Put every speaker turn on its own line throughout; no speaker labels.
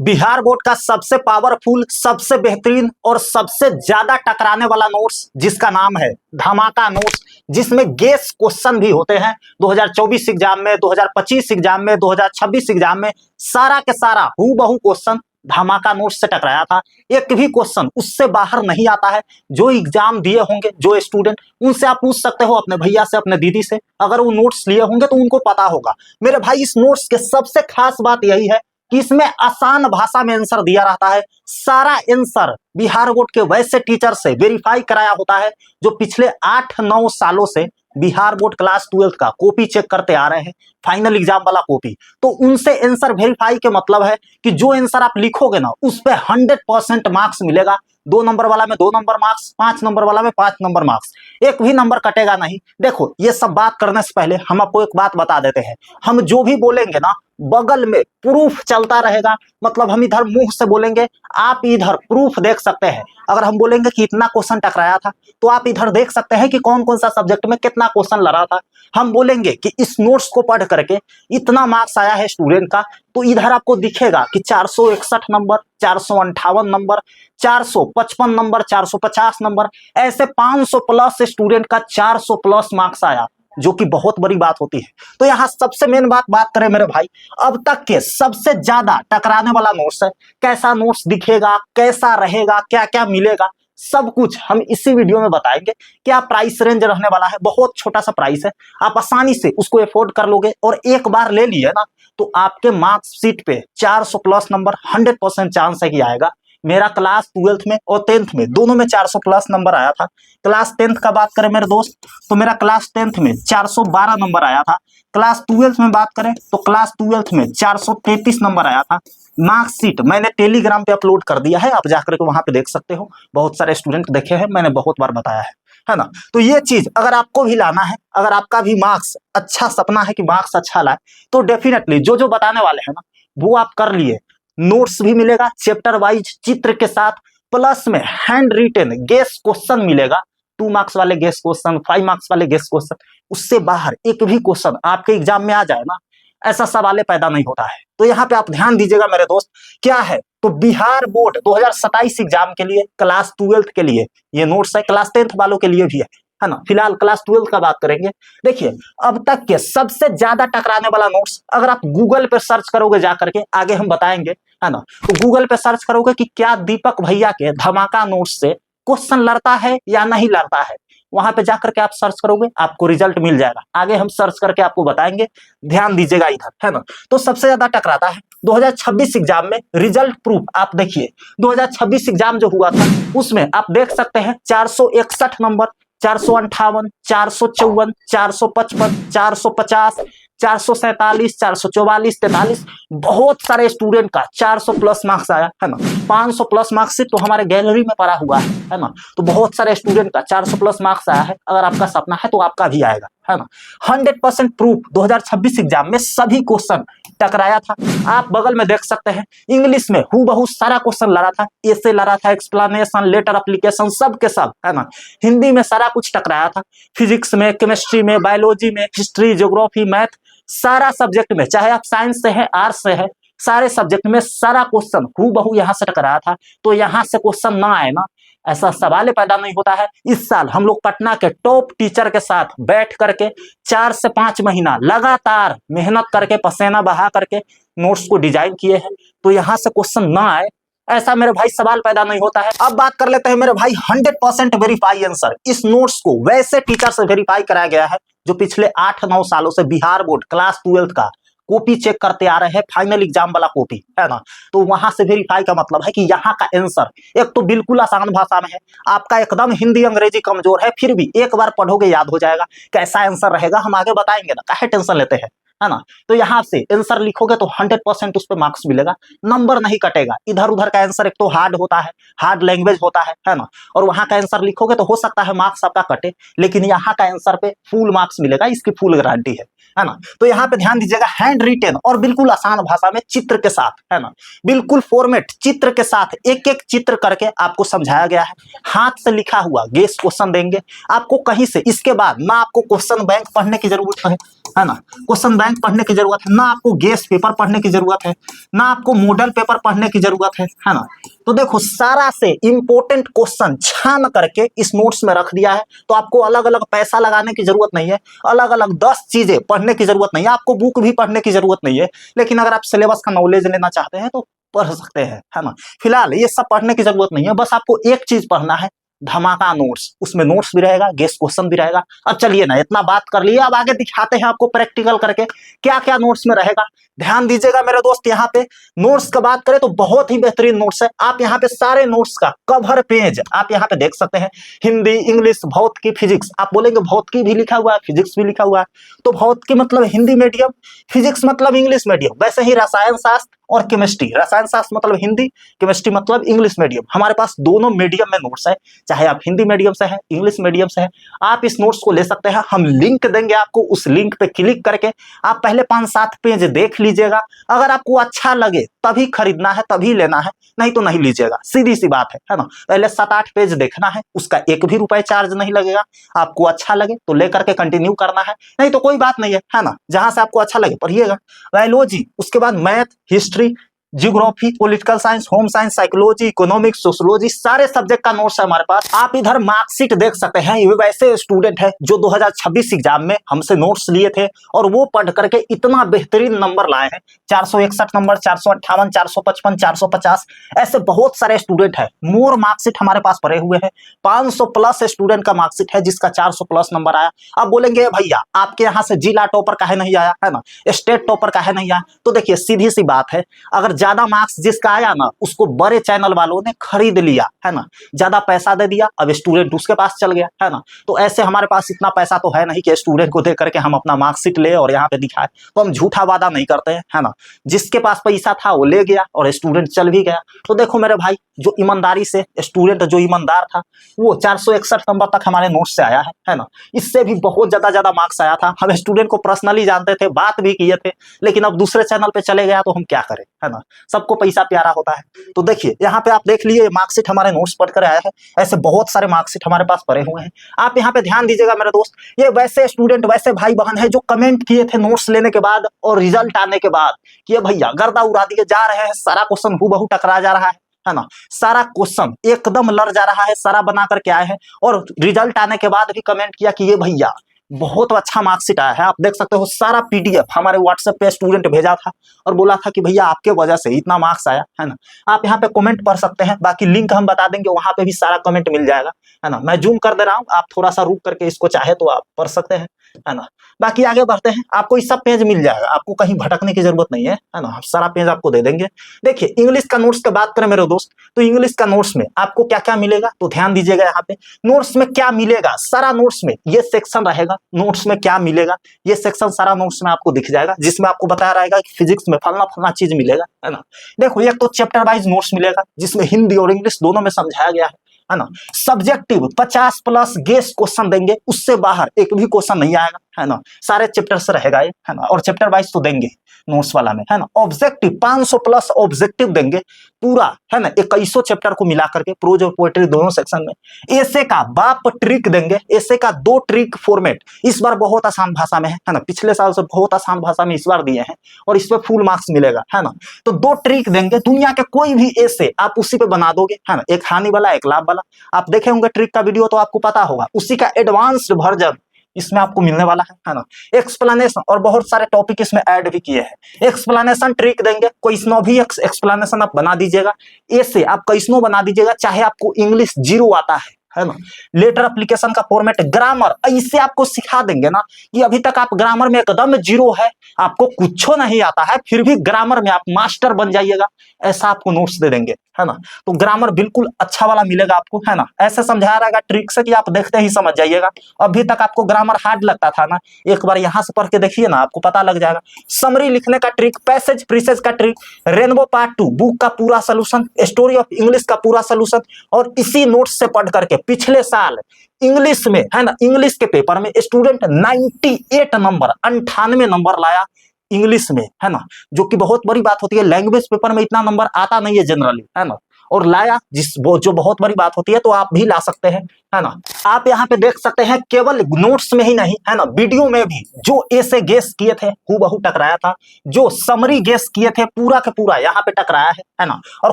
Bihar board का सबसे powerful, सबसे बेहतरीन और सबसे ज्यादा टकराने वाला नोट्स जिसका नाम है धमाका नोट्स, जिसमें गेस क्वेश्चन भी होते हैं 2024 एग्जाम में, 2025 एग्जाम में, 2026 एग्जाम में, सारा के सारा हूबहू क्वेश्चन धमाका नोट्स से टकराया था। एक भी क्वेश्चन उससे बाहर नहीं आता है। जो एग्जाम दिए होंगे जो स्टूडेंट, उनसे आप पूछ सकते हो, अपने भैया से, अपने दीदी से, अगर वो नोट्स लिए होंगे तो उनको पता होगा। मेरे भाई, इस नोट्स के सबसे खास बात यही है कि इसमें आसान भाषा में आंसर दिया रहता है। सारा आंसर बिहार बोर्ड के वैसे टीचर से वेरीफाई कराया होता है जो पिछले 8-9 सालों से बिहार बोर्ड क्लास 12 का कॉपी चेक करते आ रहे हैं, फाइनल एग्जाम वाला कॉपी। तो उनसे आंसर वेरीफाई के मतलब है कि जो आंसर आप लिखोगे ना, उस पे 100% मार्क्स मिलेगा। 2 नंबर वाला में 2 नंबर मार्क्स, 5 नंबर वाला में 5 नंबर मार्क्स, एक भी नंबर कटेगा नहीं। देखो, ये सब बात करने से पहले हम आपको एक बात बता देते हैं। हम जो भी बोलेंगे ना, बगल में प्रूफ चलता रहेगा। मतलब हम इधर मुंह से बोलेंगे, आप इधर प्रूफ देख सकते हैं। अगर हम बोलेंगे कि इतना क्वेश्चन टकराया था, तो आप इधर देख सकते हैं कि कौन कौन सा सब्जेक्ट में कितना क्वेश्चन लड़ा था। हम बोलेंगे कि इस नोट्स को पढ़ करके इतना मार्क्स आया है स्टूडेंट का, तो इधर आपको दिखेगा कि 461 नंबर, 458 नंबर, 455 नंबर, 450 नंबर, ऐसे 500 प्लस स्टूडेंट का 400 प्लस मार्क्स आया, जो कि बहुत बड़ी बात होती है। तो यहाँ सबसे मेन बात करें मेरे भाई, अब तक के सबसे ज्यादा टकराने वाला नोट्स है। कैसा नोट्स दिखेगा, कैसा रहेगा, क्या क्या मिलेगा, सब कुछ हम इसी वीडियो में बताएंगे। क्या प्राइस रेंज रहने वाला है, बहुत छोटा सा प्राइस है, आप आसानी से उसको अफोर्ड कर लोगे। और एक बार ले लिए ना, तो आपके मार्क्सशीट पे 400 प्लस नंबर 100% चांस है कि आएगा। मेरा क्लास 12th में और 10th में दोनों में 400 प्लस नंबर आया था। क्लास 10th का बात करें मेरे दोस्त, तो मेरा क्लास 10th में 412 नंबर आया था। क्लास 12th में बात करें तो क्लास 12th में 433 नंबर आया था। मार्कशीट मैंने टेलीग्राम पे अपलोड कर दिया है, आप जाकर के वहां पे देख सकते हो। बहुत सारे स्टूडेंट देखे हैं, मैंने बहुत बार बताया है ना। तो ये चीज अगर आपको भी लाना है, अगर आपका भी मार्क्स अच्छा, सपना है कि मार्क्स अच्छा लाए, तो डेफिनेटली जो जो बताने वाले हैं ना, वो आप कर लिए। नोट्स भी मिलेगा चैप्टर वाइज चित्र के साथ, प्लस में हैंड रिटन गेस क्वेश्चन मिलेगा। 2 मार्क्स वाले गेस क्वेश्चन, 5 मार्क्स वाले गेस क्वेश्चन, उससे बाहर एक भी क्वेश्चन आपके एग्जाम में आ जाए ना, ऐसा सवाल पैदा नहीं होता है। तो यहाँ पे आप ध्यान दीजिएगा मेरे दोस्त। क्या है, तो बिहार बोर्ड 2027 एग्जाम के लिए, क्लास 12 के लिए ये नोट्स है, क्लास 10th वालों के लिए भी है ना। फिलहाल क्लास 12 का बात करेंगे। देखिए, अब तक के सबसे ज्यादा टकराने वाला नोट्स, अगर आप गूगल पे सर्च करोगे जाकर के, आगे हम बताएंगे, है ना। तो गूगल पे सर्च करोगे कि क्या दीपक भैया के धमाका नोट्स से क्वेश्चन लड़ता है या नहीं लड़ता है, वहां पे जाकर के आप सर्च करोगे, आपको रिजल्ट मिल जाएगा। आगे हम सर्च करके आपको बताएंगे, ध्यान दीजिएगा इधर, है ना। तो सबसे ज्यादा टकराता है 2026 एग्जाम में। रिजल्ट प्रूफ आप देखिए, 2026 एग्जाम जो हुआ था, उसमें आप देख सकते हैं 461 नंबर, 458, 454, 455, 450, 447, 444, 43, बहुत सारे स्टूडेंट का 400 प्लस मार्क्स आया, है ना। 500 प्लस मार्क्स से तो हमारे गैलरी में पड़ा हुआ है ना। तो बहुत सारे स्टूडेंट का 400 प्लस मार्क्स आया है। अगर आपका सपना है तो आपका भी आएगा, है ना। 100% प्रूफ 2026 एग्जाम में सभी क्वेश्चन टकराया था। आप बगल में देख सकते हैं, इंग्लिश में हूबहू सारा क्वेश्चन लड़ा था, ऐसे लड़ा था, एक्सप्लेनेशन, लेटर, एप्लीकेशन, सब के सब, है ना। हिंदी में सारा कुछ टकराया था, फिजिक्स में, केमिस्ट्री में, बायोलॉजी में, हिस्ट्री, ज्योग्राफी, मैथ, सारा सब्जेक्ट में, चाहे आप साइंस से है, आर्ट्स से है, सारे सब्जेक्ट में सारा क्वेश्चन हूबहू यहां से टकराया था। तो यहां से क्वेश्चन ना आए ना, ऐसा सवाल पैदा नहीं होता है। इस साल हम लोग पटना के टॉप टीचर के साथ बैठ करके 4 से 5 महीना लगातार मेहनत करके, पसीना बहा करके नोट्स को डिजाइन किए हैं। तो यहां से क्वेश्चन ना आए, ऐसा मेरे भाई सवाल पैदा नहीं होता है। अब बात कर लेते हैं मेरे भाई 100% वेरीफाई आंसर। इस नोट्स को वैसे टीचर से वेरीफाई कराया गया है जो पिछले 8-9 सालों से बिहार बोर्ड क्लास 12 का कॉपी चेक करते आ रहे हैं, फाइनल एग्जाम वाला कॉपी, है ना। तो वहां से वेरीफाई का मतलब है कि यहाँ का आंसर एक तो बिल्कुल आसान भाषा में है, आपका एकदम हिंदी अंग्रेजी कमजोर है, फिर भी एक बार पढ़ोगे याद हो जाएगा। कैसा आंसर रहेगा हम आगे बताएंगे ना, काहे टेंशन लेते हैं, है ना। तो यहाँ से आंसर लिखोगे तो 100% उस पर मार्क्स मिलेगा, नंबर नहीं कटेगा। इधर उधर का आंसर एक तो हार्ड होता है, हार्ड लैंग्वेज होता है ना। और वहां का आंसर लिखोगे तो हो सकता है मार्क्स आपका कटे, लेकिन यहाँ का आंसर पे फुल मार्क्स मिलेगा, इसकी फुल गारंटी है ना। तो यहाँ पे ध्यान दीजिएगा, हैंड रिटेन और बिल्कुल आसान भाषा में चित्र के साथ, है ना। बिल्कुल फॉर्मेट चित्र के साथ एक एक चित्र करके आपको समझाया गया है। हाथ से लिखा हुआ गेस क्वेश्चन देंगे आपको कहीं से। इसके बाद ना आपको क्वेश्चन बैंक पढ़ने की जरूरत है ना। क्वेश्चन बैंक बैंक पढ़ने की जरूरत है, ना आपको गेस पेपर पढ़ने की जरूरत है, ना आपको मॉडल पेपर पढ़ने की जरूरत है ना। तो देखो सारा से इंपॉर्टेंट क्वेश्चन छान करके इस नोट्स में रख दिया है, तो आपको अलग अलग पैसा लगाने की जरूरत नहीं है, अलग अलग 10 चीजें पढ़ने की जरूरत नहीं है, आपको बुक भी पढ़ने की जरूरत नहीं है। लेकिन अगर आप सिलेबस का नॉलेज लेना चाहते हैं तो पढ़ सकते हैं, है ना। फिलहाल ये सब पढ़ने की जरूरत नहीं है, बस आपको एक चीज पढ़ना है, धमाका नोट्स। उसमें नोट्स भी रहेगा, गेस क्वेश्चन भी रहेगा। अब चलिए ना, इतना बात कर लिए, अब आगे दिखाते हैं आपको प्रैक्टिकल करके क्या क्या नोट्स में रहेगा। ध्यान दीजिएगा मेरे दोस्त, यहाँ पे नोट्स का बात करें तो बहुत ही बेहतरीन नोट्स है। आप यहाँ पे सारे नोट्स का कवर पेज आप यहाँ पे देख सकते हैं, हिंदी, इंग्लिश, भौतिकी, फिजिक्स। आप बोलेंगे भौतिकी भी लिखा हुआ है, फिजिक्स भी लिखा हुआ है, तो भौतिकी मतलब हिंदी मीडियम, फिजिक्स मतलब इंग्लिश मीडियम। वैसे ही रसायन शास्त्र और केमिस्ट्री, रसायन शास्त्र मतलब हिंदी, केमिस्ट्री मतलब इंग्लिश मीडियम। हमारे पास दोनों मीडियम में नोट्स है, चाहे आप हिंदी मीडियम से हैं, इंग्लिश मीडियम से हैं, आप इस नोट्स को ले सकते हैं। हम लिंक देंगे आपको, उस लिंक पे क्लिक करके आप पहले 5-7 पेज देख लीजिएगा। अगर आपको अच्छा लगे तभी खरीदना है, तभी लेना है, नहीं तो नहीं लीजिएगा, सीधी सी बात है ना। पहले 7-8 पेज देखना है, उसका 1 भी रुपए चार्ज नहीं लगेगा। आपको अच्छा लगे तो लेकर के कंटिन्यू करना है, नहीं तो कोई बात नहीं है ना। जहां से आपको अच्छा लगे पढ़िएगा। बायोलॉजी, उसके बाद math, history, geography, political science, home science, psychology, economics, sociology, सारे सब्जेक्ट का नोट्स है हमारे पास। आप इधर मार्कशीट देख सकते हैं, ये वैसे स्टूडेंट है जो 2026 एग्जाम में हमसे नोट्स लिए थे और वो पढ़ करके इतना बेहतरीन नंबर लाए हैं। 461 नंबर, 458, 455, 450, ऐसे बहुत सारे स्टूडेंट है। मोर मार्कशीट हमारे पास पड़े हुए हैं। 500 प्लस स्टूडेंट का मार्कशीट है जिसका 400 प्लस नंबर आया। आप बोलेंगे भैया आपके यहाँ से जिला टॉपर काहे नहीं आया, है ना, स्टेट टॉपर काहे नहीं आया। तो देखिए सीधी सी बात है, अगर ज्यादा मार्क्स जिसका आया ना उसको बड़े चैनल वालों ने खरीद लिया, है ना, ज्यादा पैसा दे दिया, अब स्टूडेंट उसके पास चल गया, है ना। तो ऐसे हमारे पास इतना पैसा तो है नहीं कि स्टूडेंट को दे करके हम अपना मार्कशीट ले और यहाँ पे दिखाए, तो हम झूठा वादा नहीं करते हैं, है ना। जिसके पास पैसा था वो ले गया और स्टूडेंट चल भी गया। तो देखो मेरे भाई, जो ईमानदारी से स्टूडेंट जो ईमानदार था वो 461 नंबर तक हमारे नोट से आया है ना। इससे भी बहुत ज्यादा मार्क्स आया था। हम स्टूडेंट को पर्सनली जानते थे, बात भी किए थे, लेकिन अब दूसरे चैनल पे चले गया तो हम क्या करें, है ना। सबको पैसा प्यारा होता है। तो देखिए यहाँ पे आप देख लिए मार्कशीट हमारे नोट्स पढ़कर आया है। ऐसे बहुत सारे मार्कशीट हमारे पास पड़े हुए हैं। आप यहाँ पे ध्यान दीजिएगा मेरे दोस्त, ये वैसे स्टूडेंट, वैसे भाई बहन है जो कमेंट किए थे नोट्स लेने के बाद और रिजल्ट आने के बाद कि भैया गर्दा उड़ा दिए जा रहे हैं, सारा क्वेश्चन हूबहू टकरा जा रहा है ना, सारा क्वेश्चन एकदम लड़ जा रहा है, सारा बना करके आए हैं। और रिजल्ट आने के बाद भी कमेंट किया कि ये भैया बहुत अच्छा मार्कशीट आया है। आप देख सकते हो सारा पीडीएफ हमारे व्हाट्सएप पे स्टूडेंट भेजा था और बोला था कि भैया आपके वजह से इतना मार्क्स आया, है ना। आप यहाँ पे कमेंट पढ़ सकते हैं, बाकी लिंक हम बता देंगे, वहां पे भी सारा कमेंट मिल जाएगा, है ना। मैं जूम कर दे रहा हूँ, आप थोड़ा सा रुक करके इसको चाहे तो आप पढ़ सकते हैं, है ना। बाकी आगे बढ़ते हैं, आपको इस सब पेज मिल जाएगा, आपको कहीं भटकने की जरूरत नहीं है ना। सारा पेज आपको दे देंगे। देखिए इंग्लिश का नोट्स की बात करें मेरे दोस्त, तो इंग्लिश का नोट्स में आपको क्या क्या मिलेगा, तो ध्यान दीजिएगा यहाँ पे नोट्स में क्या मिलेगा। सारा नोट्स में ये सेक्शन रहेगा, नोट्स में क्या मिलेगा, ये सेक्शन सारा नोट्स में आपको दिख जाएगा, जिसमें आपको बताया रहेगा कि फिजिक्स में फलना फलना चीज मिलेगा, है ना। देखो एक तो चैप्टर वाइज नोट्स मिलेगा जिसमें हिंदी और इंग्लिश दोनों में समझाया गया है ना। सब्जेक्टिव 50 प्लस गेस क्वेश्चन देंगे, उससे बाहर एक भी क्वेश्चन नहीं आएगा, है ना। सारे चैप्टर से रहेगा ये, है ना, और चैप्टर वाइज तो देंगे नोट्स वाला में, है ना। ऑब्जेक्टिव 500 प्लस ऑब्जेक्टिव देंगे पूरा, है ना, 2100 चैप्टर को मिला करके, प्रोज और पोएट्री दोनों सेक्शन में। एसे का बाप ट्रिक देंगे, एसे का 2 ट्रिक फॉर्मेट, इस बार बहुत आसान भाषा में है ना, पिछले साल से बहुत आसान भाषा में इस बार दिए हैं और इस पर फुल मार्क्स मिलेगा, है ना। तो 2 ट्रिक देंगे, दुनिया के कोई भी एसे आप उसी पे बना दोगे, है ना, एक हानि वाला एक लाभ वाला। आप देखे होंगे ट्रिक का वीडियो तो आपको पता होगा, उसी का एडवांस्ड वर्जन इसमें आपको मिलने वाला है ना। एक्सप्लेनेशन और बहुत सारे टॉपिक इसमें ऐड भी किए हैं। एक्सप्लेनेशन ट्रिक देंगे, क्वेश्चनों भी एक्सप्लेनेशन आप बना दीजिएगा, ऐसे आप क्वेश्चनों बना दीजिएगा, चाहे आपको इंग्लिश 0 आता है ना। लेटर एप्लीकेशन का फॉर्मेट, ग्रामर ऐसे आपको सिखा देंगे ना कि अभी तक आप ग्रामर में एकदम 0 है, आपको कुछ नहीं आता है, फिर भी ग्रामर में आप मास्टर बन जाइएगा, ऐसा आपको नोट्स दे देंगे, है ना। तो ग्रामर बिल्कुल अच्छा वाला मिलेगा आपको, है ना। ऐसे समझाया रहेगा ट्रिक से कि आप देखते ही समझ जाइएगा। अभी तक आपको ग्रामर हार्ड लगता था ना, एक बार यहाँ से पढ़ के देखिए ना, आपको पता लग जाएगा। समरी लिखने का ट्रिक, पैसेज प्रीसेज का ट्रिक, रेनबो पार्ट 2 बुक का पूरा सोल्यूशन, स्टोरी ऑफ इंग्लिश का पूरा सोल्यूशन, और इसी नोट्स से पढ़ करके पिछले साल इंग्लिश में, है ना, इंग्लिश के पेपर में स्टूडेंट 98 नंबर 98 नंबर लाया इंग्लिश में, है ना, जो कि बहुत बड़ी बात होती है। लैंग्वेज पेपर में इतना नंबर आता नहीं है जनरली, है ना, और लाया जो बहुत बड़ी बात होती है, तो आप भी ला सकते हैं, है ना। आप यहाँ पे देख सकते हैं केवल नोट्स में ही नहीं है ना, वीडियो में भी जो ऐसे गेस किए थे हूबहू टकराया था, जो समरी गेस किए थे पूरा का पूरा यहाँ पे टकराया है ना। और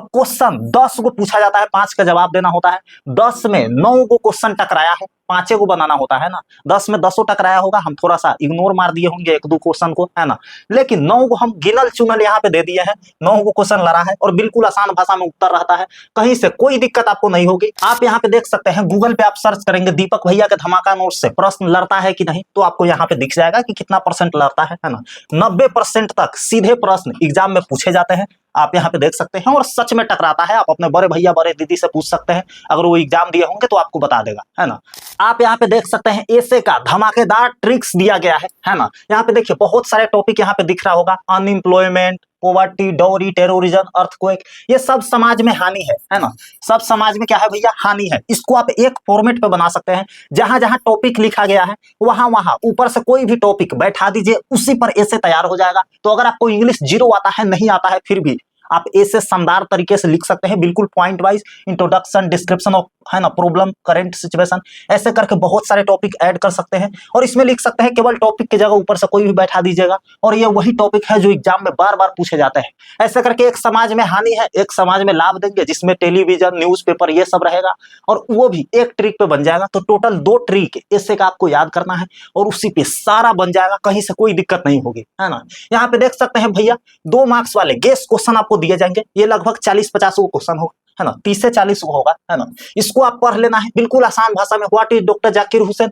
क्वेश्चन 10 को पूछा जाता है, 5 का जवाब देना होता है, 10 में 9 को क्वेश्चन टकराया है, 5 को बनाना होता है ना। 10 में 10 टकराया होगा, हम थोड़ा सा इग्नोर मार दिए होंगे 1-2 क्वेश्चन को है ना, लेकिन 9 को हम गिनल चुनल यहाँ पे दे दिए हैं। 9 को क्वेश्चन लड़ा है और बिल्कुल आसान भाषा में उत्तर रहता है, कहीं से कोई दिक्कत आपको नहीं होगी। आप यहाँ पे देख सकते हैं, गूगल पे आप सर्च करेंगे दीपक भैया के धमाका नोट्स से प्रश्न लड़ता है कि नहीं, तो आपको यहाँ पे दिख जाएगा कि कितना परसेंट लड़ता है ना। 90% तक सीधे प्रश्न एग्जाम में पूछे जाते हैं, आप यहाँ पे देख सकते हैं, और सच में टकराता है। आप अपने बड़े भैया बड़े दीदी से पूछ सकते हैं, अगर वो एग्जाम दिए होंगे तो आपको बता देगा है ना। आप यहाँ पे देख सकते हैं ऐसे का धमाकेदार ट्रिक्स दिया गया है ना। यहाँ पे देखिए बहुत सारे टॉपिक यहाँ पे दिख रहा होगा, unemployment, poverty, dowry, terrorism, earthquake, ये सब समाज में हानि है ना। सब समाज में क्या है भैया, हानि है। इसको आप एक फॉर्मेट पे बना सकते हैं, जहां जहां टॉपिक लिखा गया है वहां वहां ऊपर से कोई भी टॉपिक बैठा दीजिए, उसी पर ऐसे तैयार हो जाएगा। तो अगर आपको इंग्लिश 0 आता है, नहीं आता है, फिर भी आप ऐसे शानदार तरीके से लिख सकते हैं, बिल्कुल point wise, introduction, description of है ना, प्रॉब्लम, करंट सिचुएशन, ऐसे करके बहुत सारे टॉपिक ऐड कर सकते हैं। और इसमें लिख सकते हैं केवल टॉपिक की जगह ऊपर से कोई भी बैठा दीजिएगा, और ये वही टॉपिक है जो एग्जाम में बार बार पूछे जाते हैं। ऐसे करके एक समाज में हानि है, एक समाज में लाभ देंगे, जिसमें टेलीविजन, न्यूज़पेपर ये सब रहेगा, और वो भी एक ट्रिक पे बन जाएगा। तो टोटल 2 ट्रिक ऐसे का आपको याद करना है, और उसी पे सारा बन जाएगा, कहीं से कोई दिक्कत नहीं होगी है ना। यहाँ पे देख सकते हैं भैया 2 मार्क्स वाले गेस क्वेश्चन आपको दिए जाएंगे, ये लगभग 40-50 को क्वेश्चन होगा है ना, 30 से 40 को होगा है ना। इसको आप पढ़ लेना है बिल्कुल आसान भाषा में। What is doctor Zakir Hussain,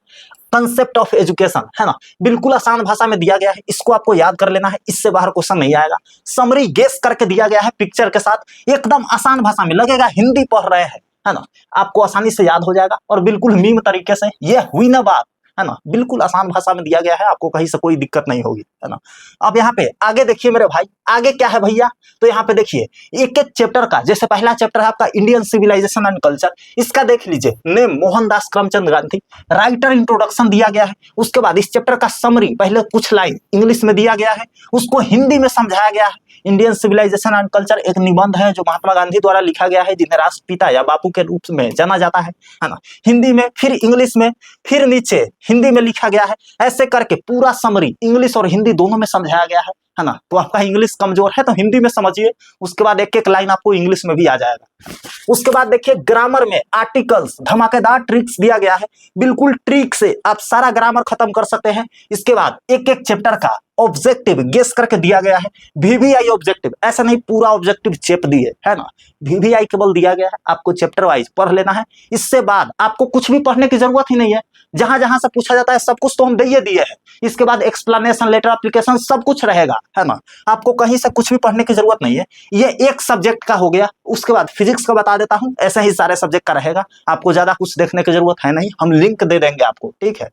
concept of education है ना, बिल्कुल आसान भाषा में दिया गया है, इसको आपको याद कर लेना है, इससे बाहर क्वेश्चन नहीं आएगा। समरी गेस करके दिया गया है पिक्चर के साथ, एकदम आसान भाषा में, लगेगा हिंदी पढ़ रहे हैं है ना, आपको आसानी से याद हो जाएगा, और बिल्कुल मीम तरीके से। ये हुई ना बात है ना, बिल्कुल आसान भाषा में दिया गया है, आपको कहीं से कोई दिक्कत नहीं होगी है ना। अब यहाँ पे आगे देखिए मेरे भाई, आगे क्या है भैया, तो यहाँ पे देखिए एक एक चैप्टर का, जैसे पहला चैप्टर है आपका इंडियन सिविलाइजेशन एंड कल्चर, इसका देख लीजिए, name Mohandas Karamchand Gandhi, writer introduction दिया गया है। उसके बाद इस चैप्टर का समरी, पहले कुछ लाइन इंग्लिश में दिया गया है, उसको हिंदी में समझाया गया है। इंडियन सिविलाइजेशन एंड कल्चर एक निबंध है जो महात्मा गांधी द्वारा लिखा गया है, जिन्हें राष्ट्रपिता या बापू के रूप में जाना जाता है ना। हिंदी में, फिर इंग्लिश में, फिर नीचे हिंदी में लिखा गया है। ऐसे करके पूरा समरी इंग्लिश और हिंदी दोनों में समझाया गया है ना। तो आपका इंग्लिश कमजोर है तो हिंदी में समझिए, उसके बाद एक एक लाइन आपको इंग्लिश में भी आ जाएगा। उसके बाद देखिए ग्रामर में आर्टिकल्स, धमाकेदार ट्रिक्स दिया गया है, बिल्कुल ट्रिक से आप सारा ग्रामर खत्म कर सकते हैं। इसके बाद एक एक चैप्टर का ऑब्जेक्टिव गेस करके दिया गया है, वीवीआई ऑब्जेक्टिव, ऐसा नहीं पूरा ऑब्जेक्टिव चेप दिए है ना, वीवीआई केवल दिया गया है, आपको चैप्टर वाइज पढ़ लेना है। इससे बाद आपको कुछ भी पढ़ने की जरूरत ही नहीं है, जहां जहां से पूछा जाता है सब कुछ तो हम दे दिए हैं। इसके बाद एक्सप्लेनेशन, लेटर, एप्लीकेशन सब कुछ रहेगा है ना, आपको कहीं से कुछ भी पढ़ने की जरूरत नहीं है। ये एक सब्जेक्ट का हो गया। उसके बाद फिजिक्स का बता देता हूं, ऐसे ही सारे सब्जेक्ट का रहेगा, आपको ज्यादा कुछ देखने की जरूरत है नहीं, हम लिंक दे देंगे आपको, ठीक है।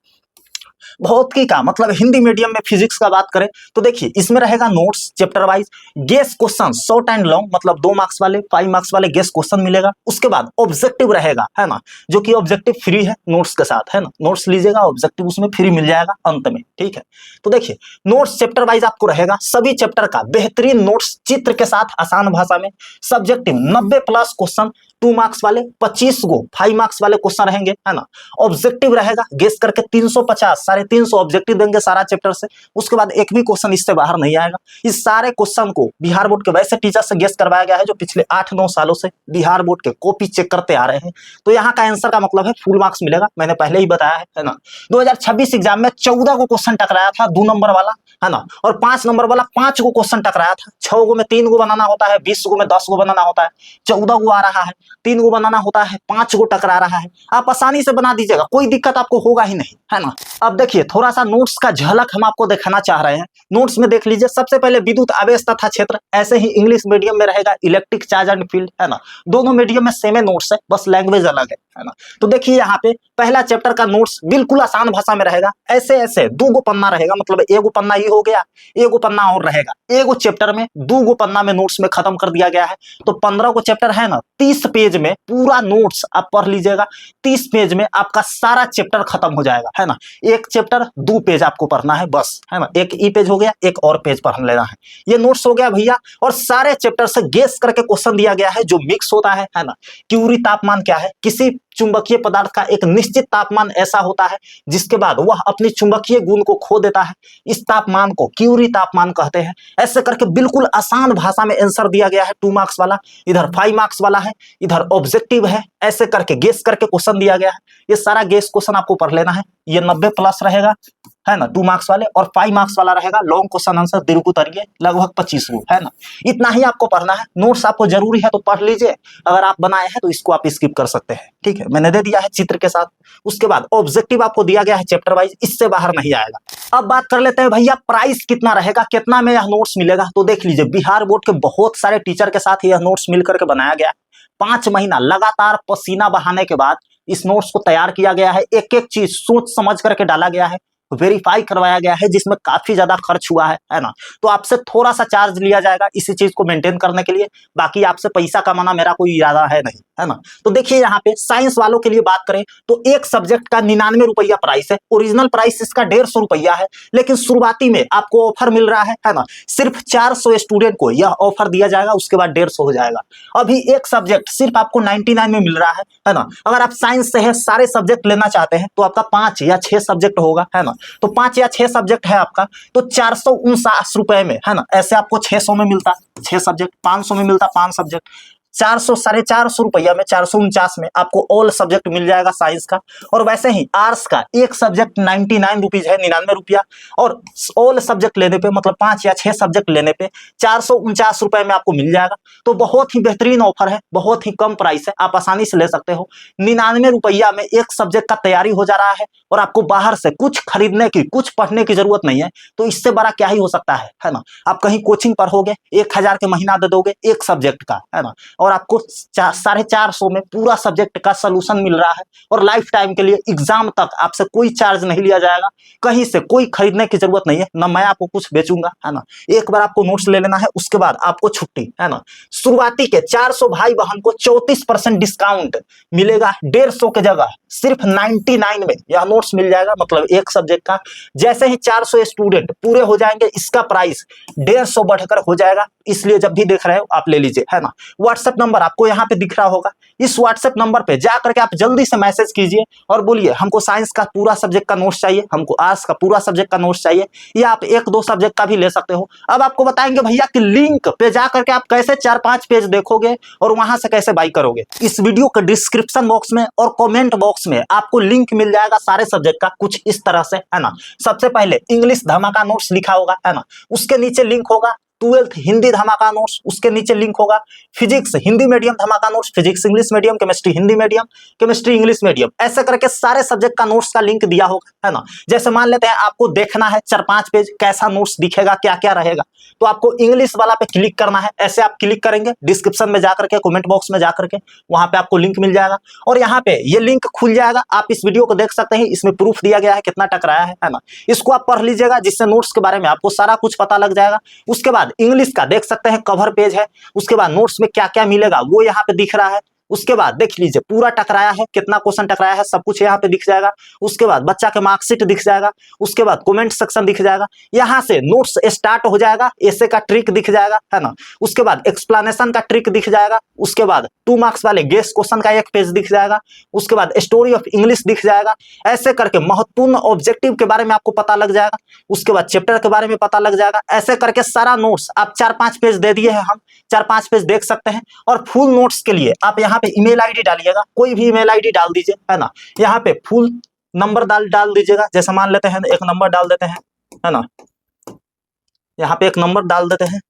भौतिकी का मतलब हिंदी मीडियम में फिजिक्स का बात करें तो देखिए इसमें रहेगा notes chapter wise, guess question short and long, मतलब 2 मार्क्स वाले, 5 मार्क्स वाले गेस क्वेश्चन मिलेगा। उसके बाद ऑब्जेक्टिव रहेगा है ना, जो कि ऑब्जेक्टिव फ्री है नोट्स के साथ है ना, नोट्स लीजिएगा, ऑब्जेक्टिव उसमें फ्री मिल जाएगा अंत में, ठीक है। तो देखिए नोट्स चैप्टर वाइज आपको रहेगा, सभी चैप्टर का बेहतरीन नोट्स चित्र के साथ आसान भाषा में। सब्जेक्टिव 90+ क्वेश्चन, 2 मार्क्स वाले, 25 गो 5 मार्क्स वाले क्वेश्चन रहेंगे है ना। ऑब्जेक्टिव रहेगा, गेस करके 350, 350 ऑब्जेक्टिव देंगे सारा चैप्टर से। उसके बाद एक भी क्वेश्चन इससे बाहर नहीं आएगा। इस सारे क्वेश्चन को बिहार बोर्ड के वैसे टीचर से गेस करवाया गया है जो पिछले 8-9 सालों से बिहार बोर्ड के कॉपी चेक करते आ रहे हैं। तो यहाँ का आंसर का मतलब है फुल मार्क्स मिलेगा, मैंने पहले ही बताया है ना। 2026 एग्जाम में 14 को क्वेश्चन टकराया था 2 नंबर वाला है ना, और 5 नंबर वाला 5 को क्वेश्चन टकराया था। 6 गो में 3 गो बनाना होता है, 20 गो में 10 गो बनाना होता है, 14 गो आ रहा है, 3 गो बनाना होता है, 5 गो टकरा रहा है। आप आसानी से बना दीजिएगा, कोई दिक्कत आपको होगा ही नहीं है ना। अब देखिए थोड़ा सा नोट्स का झलक हम आपको दिखाना चाह रहे हैं। नोट्स में देख लीजिए, सबसे पहले विद्युत आवेश तथा क्षेत्र, ऐसे ही इंग्लिश मीडियम में रहेगा इलेक्ट्रिक चार्ज एंड फील्ड है ना। दोनों मीडियम में सेम नोट्स है, बस लैंग्वेज अलग है ना। तो देखिए यहाँ पे पहला चैप्टर का नोट्स बिल्कुल आसान भाषा में रहेगा। ऐसे ऐसे 2 गो पन्ना रहेगा, मतलब 1 गो पन्ना ये हो गया, 1 गो पन्ना और रहेगा। 1 गो चैप्टर में 2 गो पन्ना में नोट्स में खत्म कर दिया गया है। तो 15 को चैप्टर है ना, 30 पेज में पूरा नोट्स आप पढ़ लीजिएगा। 30 पेज में आपका सारा चैप्टर खत्म हो जाएगा है ना। एक चैप्टर 2 पेज आपको पढ़ना है बस है ना, एक ई पेज हो गया, एक और पेज पढ़ लेना है। ये नोट्स हो गया भैया। और सारे चैप्टर से गेस करके क्वेश्चन दिया गया है जो मिक्स होता है ना। क्यूरी तापमान क्या है, किसी चुंबकीय पदार्थ का एक निश्चित तापमान ऐसा होता है जिसके बाद वह अपनी चुंबकीय गुण को खो देता है। इस तापमान को क्यूरी तापमान कहते हैं। ऐसे करके बिल्कुल आसान भाषा में आंसर दिया गया है 2 मार्क्स वाला, इधर 5 मार्क्स वाला है, इधर ऑब्जेक्टिव है। ऐसे करके गेस करके क्वेश्चन दिया गया है। ये सारा गेस क्वेश्चन आपको पढ़ लेना है। ये 90 प्लस रहेगा, है ना, 2 मार्क्स वाले, और 5 मार्क्स वाला रहेगा लॉन्ग क्वेश्चन आंसर दीर्घ उत्तरीय, लगभग 25 रूप, है ना। इतना ही आपको पढ़ना है। नोट्स आपको जरूरी है तो पढ़ लीजिए, अगर आप बनाए हैं तो इसको आप स्किप कर सकते हैं, ठीक है। मैंने दे दिया है चित्र के साथ। उसके बाद ऑब्जेक्टिव आपको दिया गया है चैप्टर वाइज, इससे बाहर नहीं आएगा। अब बात कर लेते हैं भैया प्राइस कितना रहेगा, कितना में यह नोट्स मिलेगा। तो देख लीजिए, बिहार बोर्ड के बहुत सारे टीचर के साथ यह नोट्स मिलकर के बनाया गया। 5 महीना लगातार पसीना बहाने के बाद इस नोट्स को तैयार किया गया है। एक एक चीज सोच समझ करके डाला गया है, वेरीफाई करवाया गया है, जिसमें काफी ज्यादा खर्च हुआ है ना। तो आपसे थोड़ा सा चार्ज लिया जाएगा इसी चीज को मेंटेन करने के लिए। बाकी आपसे पैसा कमाना मेरा कोई इरादा है नहीं, है ना। तो देखिए यहाँ पे साइंस वालों के लिए बात करें तो एक सब्जेक्ट का 99 रुपया प्राइस है। ओरिजिनल प्राइस इसका 150 रुपया है, लेकिन शुरुआती में आपको ऑफर मिल रहा है ना। सिर्फ 400 स्टूडेंट को यह ऑफर दिया जाएगा, उसके बाद 150 हो जाएगा। अभी एक सब्जेक्ट सिर्फ आपको 99 में मिल रहा है ना। अगर आप साइंस से है, सारे सब्जेक्ट लेना चाहते हैं तो आपका 5 या 6 सब्जेक्ट होगा, है ना। तो 5 या 6 सब्जेक्ट है आपका, तो 449 रुपए में, है ना। ऐसे आपको 600 में मिलता 6 सब्जेक्ट, 500 में मिलता 5 सब्जेक्ट, 400 450 रुपया में 449 में आपको ऑल सब्जेक्ट मिल जाएगा साइंस का। और वैसे ही आर्ट्स का एक सब्जेक्ट 99 रुपीज है, 99 रुपया, और ऑल सब्जेक्ट लेने पे मतलब 5 या 6 सब्जेक्ट लेने पे 449 रुपए में आपको मिल जाएगा। तो बहुत ही बेहतरीन ऑफर है, बहुत ही कम प्राइस है, आप आसानी से ले सकते हो। 99 रुपया में एक सब्जेक्ट का तैयारी हो जा रहा है और आपको बाहर से कुछ खरीदने की, कुछ पढ़ने की जरूरत नहीं है। तो इससे बड़ा क्या ही हो सकता है ना। आप कहीं कोचिंग पढ़ोगे, 1000 के महीना दे दोगे एक सब्जेक्ट का, है ना, और आपको 450 में पूरा सब्जेक्ट का सलूशन मिल रहा है। और लाइफ टाइम के लिए एग्जाम तक आपसे कोई चार्ज नहीं लिया जाएगा, कहीं से कोई खरीदने की जरूरत नहीं है, ना मैं आपको कुछ बेचूंगा, है ना। एक बार आपको नोट्स ले लेना है, उसके बाद आपको छुट्टी, है ना। शुरुआती के 400 भाई बहन को 34% डिस्काउंट मिलेगा। 150 के जगह सिर्फ 99 में यह नोट्स मिल जाएगा, मतलब एक सब्जेक्ट का। जैसे ही 400 स्टूडेंट पूरे हो जाएंगे, इसका प्राइस 150 बढ़कर हो जाएगा। इसलिए जब भी देख रहे हो आप ले लीजिए, है ना। व्हाट्सएप नंबर आपको यहाँ पे दिख रहा होगा, इस व्हाट्सएप नंबर पे जा करके आप जल्दी से मैसेज कीजिए और बोलिए हमको साइंस का पूरा सब्जेक्ट का नोट्स चाहिए, हमको आर्ट्स का पूरा सब्जेक्ट का नोट्स चाहिए, या आप 1-2 सब्जेक्ट का भी ले सकते हो। अब आपको बताएंगे भैया कि लिंक पे जा करके आप कैसे 4-5 पेज देखोगे और वहां से कैसे बाई करोगे। इस वीडियो के डिस्क्रिप्शन बॉक्स में और कमेंट बॉक्स में आपको लिंक मिल जाएगा सारे सब्जेक्ट का, कुछ इस तरह से, है ना। सबसे पहले इंग्लिश धमाका नोट्स लिखा होगा, है ना, उसके नीचे लिंक होगा 12th हिंदी धमाका नोट्स, उसके नीचे लिंक होगा फिजिक्स हिंदी मीडियम धमाका notes, physics English medium, chemistry Hindi medium, chemistry English medium. ऐसे करके सारे सब्जेक्ट का नोट्स का लिंक दिया होगा, है ना। जैसे मान लेते हैं आपको देखना है 4-5 पेज कैसा नोट्स दिखेगा, क्या क्या रहेगा, तो आपको इंग्लिश वाला पे क्लिक करना है। ऐसे आप क्लिक करेंगे, डिस्क्रिप्शन में जाकर के, कमेंट बॉक्स में जाकर के वहां पे आपको लिंक मिल जाएगा और यहाँ पे ये लिंक खुल जाएगा। आप इस वीडियो को देख सकते हैं, इसमें प्रूफ दिया गया है कितना टकराया है ना। इसको आप पढ़ लीजिएगा, जिससे नोट्स के बारे में आपको सारा कुछ पता लग जाएगा। उसके बाद इंग्लिश का देख सकते हैं कवर पेज है, उसके बाद नोट्स में क्या क्या मिलेगा वो यहाँ पे दिख रहा है। उसके बाद देख लीजिए पूरा टकराया है, कितना क्वेश्चन टकराया है सब कुछ यहाँ पे दिख जाएगा। उसके बाद बच्चा के मार्कशीट दिख जाएगा, उसके बाद कमेंट सेक्शन दिख जाएगा, यहाँ से नोट्स स्टार्ट हो जाएगा, ऐसे का ट्रिक दिख जाएगा, है ना। उसके बाद एक्सप्लेनेशन का ट्रिक दिख जाएगा, उसके बाद 2 मार्क्स वाले गेस क्वेश्चन का एक पेज दिख जाएगा, उसके बाद स्टोरी ऑफ इंग्लिश दिख जाएगा। ऐसे करके महत्वपूर्ण ऑब्जेक्टिव के बारे में आपको पता लग जाएगा, उसके बाद चैप्टर के बारे में पता लग जाएगा। ऐसे करके सारा नोट्स आप 4-5 पेज दे दिए हैं, हम 4-5 पेज देख सकते हैं। और फुल नोट्स के लिए आप यहाँ पे ईमेल आईडी डालिएगा, कोई भी ईमेल आईडी डाल दीजिए, है ना। यहाँ पे फुल नंबर डाल दीजिएगा, जैसे मान लेते हैं एक नंबर डाल देते हैं, है ना। यहाँ पे एक नंबर डाल देते हैं,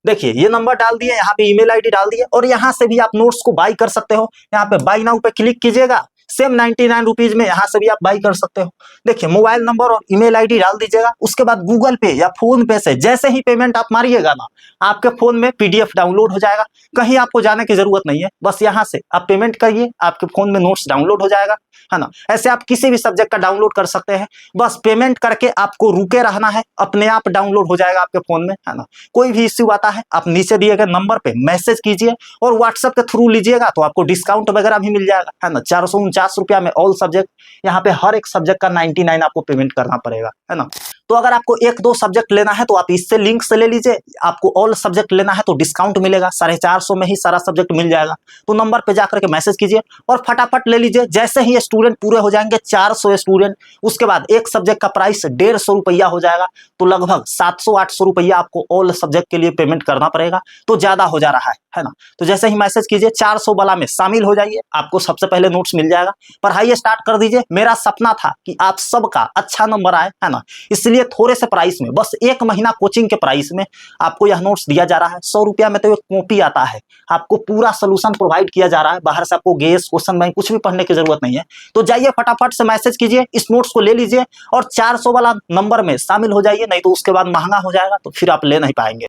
देखिए ये नंबर डाल दिए, यहाँ पे ईमेल आईडी डाल दिए और यहाँ से भी आप नोट्स को बाई कर सकते हो। यहाँ पे बाई नाउ पे क्लिक कीजिएगा, सेम 99 रुपीज में यहाँ से भी आप बाई कर सकते हो। देखिए मोबाइल नंबर और ईमेल आईडी डाल दीजिएगा, उसके बाद गूगल पे या फोन पे से जैसे ही पेमेंट आप मारिएगा ना, आपके फोन में पीडीएफ डाउनलोड हो जाएगा। कहीं आपको जाने की जरूरत नहीं है, बस यहाँ से आप पेमेंट करिए, आपके फोन में नोट्स डाउनलोड हो जाएगा, है ना। ऐसे आप किसी भी सब्जेक्ट का डाउनलोड कर सकते हैं, बस पेमेंट करके आपको रुके रहना है, अपने आप डाउनलोड हो जाएगा आपके फोन में, है ना। कोई भी इश्यू आता है आप नीचे दिए गए नंबर पे मैसेज कीजिए और व्हाट्सएप के थ्रू लीजिएगा तो आपको डिस्काउंट वगैरह भी मिल जाएगा, है ना। 449 रुपया में ऑल सब्जेक्ट, यहाँ पे हर एक सब्जेक्ट का 99 आपको पेमेंट करना पड़ेगा, है ना। तो अगर आपको 1-2 सब्जेक्ट लेना है तो आप इससे लिंक से ले लीजिए, आपको ऑल सब्जेक्ट लेना है तो डिस्काउंट मिलेगा, 450 में ही सारा सब्जेक्ट मिल जाएगा। तो नंबर पे जाकर के मैसेज कीजिए और फटाफट ले लीजिए। जैसे ही स्टूडेंट पूरे हो जाएंगे 400 स्टूडेंट, उसके बाद एक सब्जेक्ट का प्राइस 150 रुपया हो जाएगा, तो लगभग 700-800 रुपया आपको ऑल सब्जेक्ट के लिए पेमेंट करना पड़ेगा, तो ज्यादा हो जा रहा है ना। तो जैसे ही मैसेज कीजिए 400 वाला में शामिल हो जाइए, आपको सबसे पहले नोट्स मिल जाएगा, पढ़ाई स्टार्ट कर दीजिए। मेरा सपना था कि आप सबका अच्छा नंबर आए, है ना, इसलिए थोड़े से प्राइस में, बस 1 महीना कोचिंग के प्राइस में आपको यह नोट्स दिया जा रहा है। 100 रुपया में तो एक कॉपी आता है, आपको पूरा सोल्यूशन प्रोवाइड किया जा रहा है, बाहर से आपको गेस, क्वेश्चन बैंक कुछ भी पढ़ने की जरूरत नहीं है। तो जाइए फटाफट से मैसेज कीजिए, इस नोट्स को ले लीजिए और 400 वाला नंबर में शामिल हो जाइए, नहीं तो उसके बाद महंगा हो जाएगा, तो फिर आप ले नहीं पाएंगे।